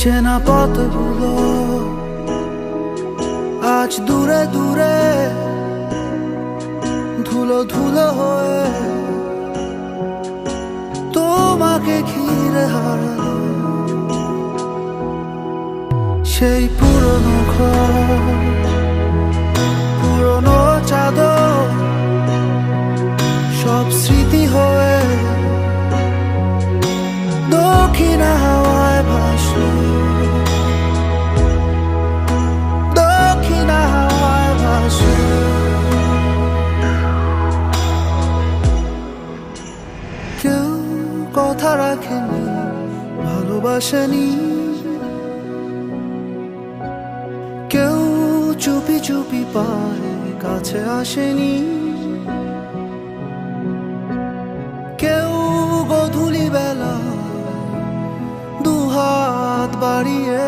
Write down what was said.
চেনা পথগুলো আজ দূরে দূরে ধুলো ধুলো হয়ে তোমাকে ঘিরে হারালো। সেই পুরনো ঘর, পুরনো চাদর, সব স্মৃতি হয়ে দক্ষিণ হাওয়ায় ভাসলো, দক্ষিণ হাওয়ায় ভাসলো। কেউ কথা রাখেনি, ভালোবাসেনি, কেউ চুপি চুপি পায় কাছে আসেনি, কেউ গধূলি বেলা দুহাত বাড়িয়ে